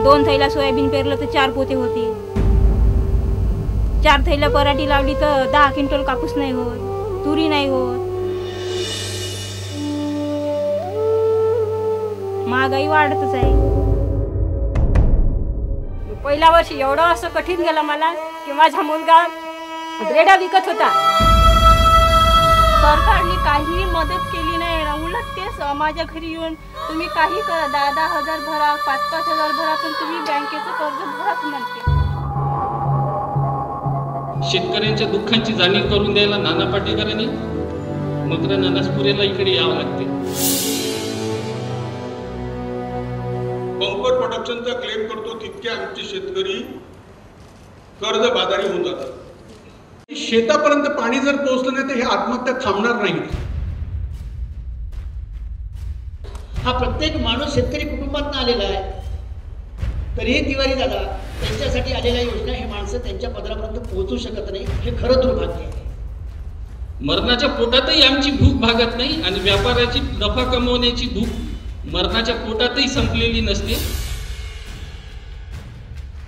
2 थैला सोयाबीन पेरलं तर 4 पोते होते. 4 थैला पराठी लावली तर 10 क्विंटल कापूस नाही होत, तुरी नाही होत. महागाई वाढतच आहे. पहिल्या वर्षी एवढं असं कठीण गेलं मला की माझा मुलगा रेडा विकत होता. सरकारने काही मदत केली नाही ना. उलट ते माझ्या घरी येऊन तुम्ही काही करा, 10-10 हजार भरा, 5-5 हजार भरा, पण तुम्ही बँकेचं कर्ज भराच म्हणते. शेतकऱ्यांच्या दुःखांची जाणीव करून द्यायला नाना पाटेकरांनी मात्र नानासपुरेला इकडे यावं लागते. पंपर प्रोडक्शनचा क्लेम करतो तितके आमचे शेतकरी कर्जबाजारी होऊन जातात. शेतापर्यंत पाणी जर पोहोचलं नाही तर हे आत्महत्या थांबणार नाही. हा प्रत्येक माणूस शेतकरी कुटुंबातून आलेला आहे. तरीही तिवारी दादा त्यांच्यासाठी आलेल्या योजना हे माणसं त्यांच्या पदरापर्यंत पोहोचू शकत नाही. हे खरं दुर्भाग्य आहे. मरणाच्या पोटातही आमची भूक भागत नाही आणि व्यापाराची नफा कमवण्याची भूक मरणाच्या पोटातही संपलेली नसते.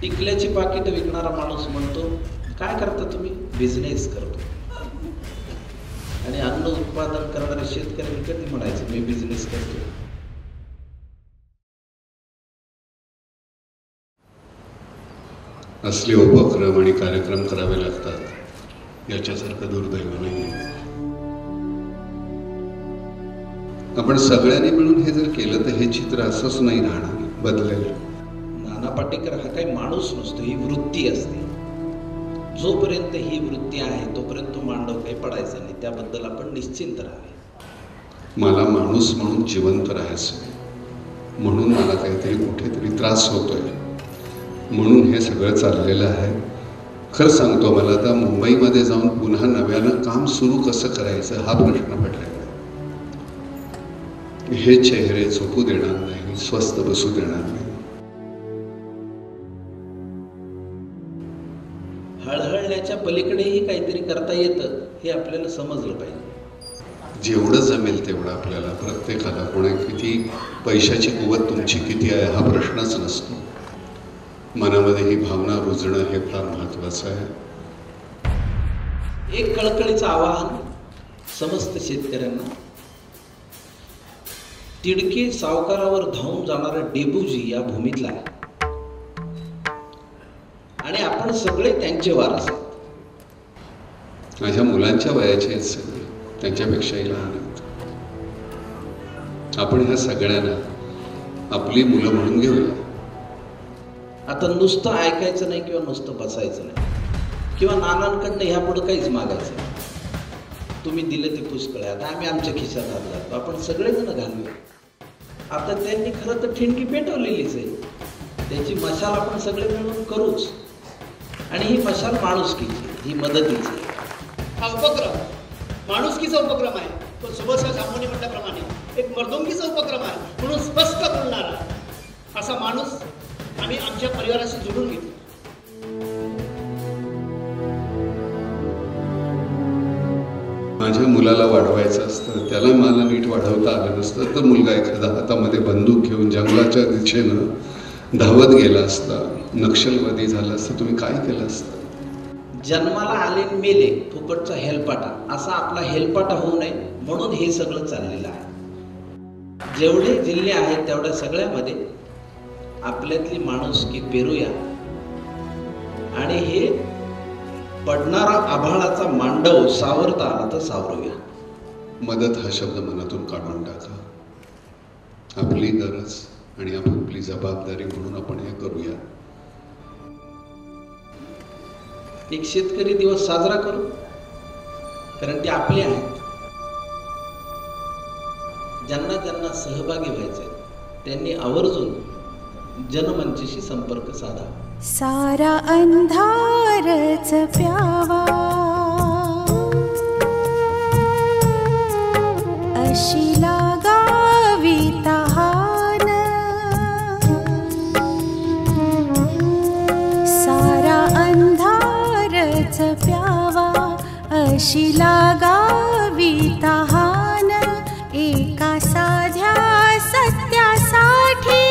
टिकल्याची पाकिट विकणारा माणूस म्हणतो काय करता तुम्ही? बिझनेस करतो. आणि अन्न उत्पादन करणारे शेतकरी कधी म्हणायचं मी बिझनेस करतो? असले उपक्रम आणि कार्यक्रम करावे लागतात याच्यासारखं दुर्दैव नाही. आपण सगळ्यांनी मिळून हे जर केलं तर हे चित्र असंच नाही राहणार, बदलेल. नाना पाटेकर हा काही माणूस नसतो, ही वृत्ती असते. जोपर्यंत ही वृत्ती आहे तोपर्यंत तो मांडव काही पडायचा नाही. त्याबद्दल आपण निश्चिंत राहावे. मला माणूस म्हणून जिवंत राहायचं, म्हणून मला काहीतरी कुठेतरी त्रास होतोय, म्हणून हे सगळं चाललेलं आहे. खरं सांगतो मला आता मुंबईमध्ये जाऊन पुन्हा नव्यानं काम सुरू कसं करायचं हा प्रश्न पडलेला आहे. हे चेहरे झोपू देणार नाही, स्वस्थ बसू देणार नाही. हळहळण्याच्या पलीकडेही काहीतरी करता येतं हे आपल्याला समजलं पाहिजे. जेवढं जमेल तेवढं आपल्याला प्रत्येकाला, कोणा किती पैशाची कुवत तुमची किती आहे हा प्रश्नच नसतो. मनामध्ये ही भावना रुजणं हे फार महत्वाचं आहे. एक कळकळीचं आवाहन समस्त शेतकऱ्यांना. तिडके सावकारावर धावून जाणारा डेबूजी या भूमीतला आहे आणि आपण सगळे त्यांचे वारस आहोत. माझ्या मुलांच्या वयाचे आहेत सगळे, त्यांच्यापेक्षाही लहान आहेत. आपण ह्या सगळ्यांना आपली मुलं म्हणून घेऊया. आता नुसतं ऐकायचं नाही किंवा नुसतं बसायचं नाही किंवा नानांकडनं ह्या पुढं काहीच मागायचं नाही. तुम्ही दिलं ते पुष्कळ आहे. आता आम्ही आमच्या खिशात हात घालतो, आपण सगळेजण घालूया. आता त्यांनी खरं तर ठिणगी पेटवलेलीच आहे, त्याची मशाल आपण सगळे मिळून करूच. आणि ही मशाल माणुसकीची, ही मदतीची. हा उपक्रम माणुसकीचा उपक्रम आहे. तो सुभाष जांभुणे म्हटल्याप्रमाणे एक मर्दुंगीचा उपक्रम आहे. म्हणून स्पष्ट बोलणारा असा माणूस आम्ही आमच्या परिवाराशी जोडून घेतलो. माझ्या मुलाला वाढवायचं असतं, त्याला मला नीट वाढवता आलं नसतं तर मुलगा एखादा हातामध्ये बंदूक घेऊन जंगलाच्या दिशेनं धावत गेला असता, नक्षलवादी झाला असता, तुम्ही काय केलं असतं? जन्माला आले मेले फुकटचा हेलपाटा असा आपला हेलपाटा होऊ नये म्हणून हे सगळं चाललेलं आहे. जेवढे जिल्हे आहेत तेवढ्या सगळ्यामध्ये आपल्यातली माणुसकी पेरूया आणि हे पडणारा आभाळाचा मांडव सावरता आला तर सावरूया. मदत हा शब्द मनातून काढून टाका. आपली गरज आणि आपली जबाबदारी म्हणून आपण हे करूया. एक शेतकरी दिवस साजरा करू, कारण ते आपले आहेत. ज्यांना ज्यांना सहभागी व्हायचे त्यांनी आवर्जून जनमंचशी संपर्क साधा. सारा अंधारच प्यावा अशी लागावी तहान. सारा अंधारच प्यावा अशी लागावी तहान. एका साध्या सत्यासाठी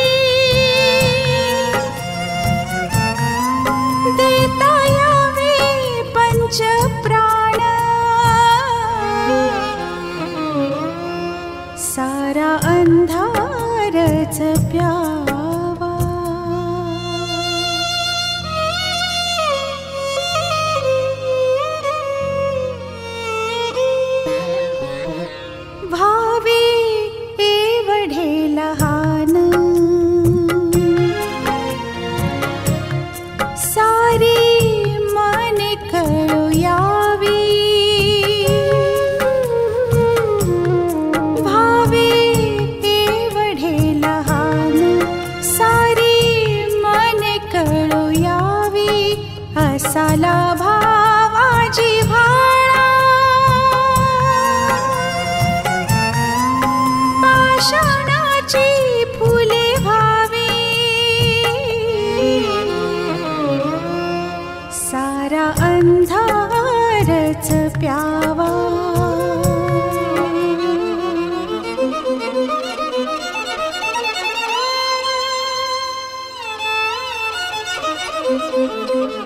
Thank you.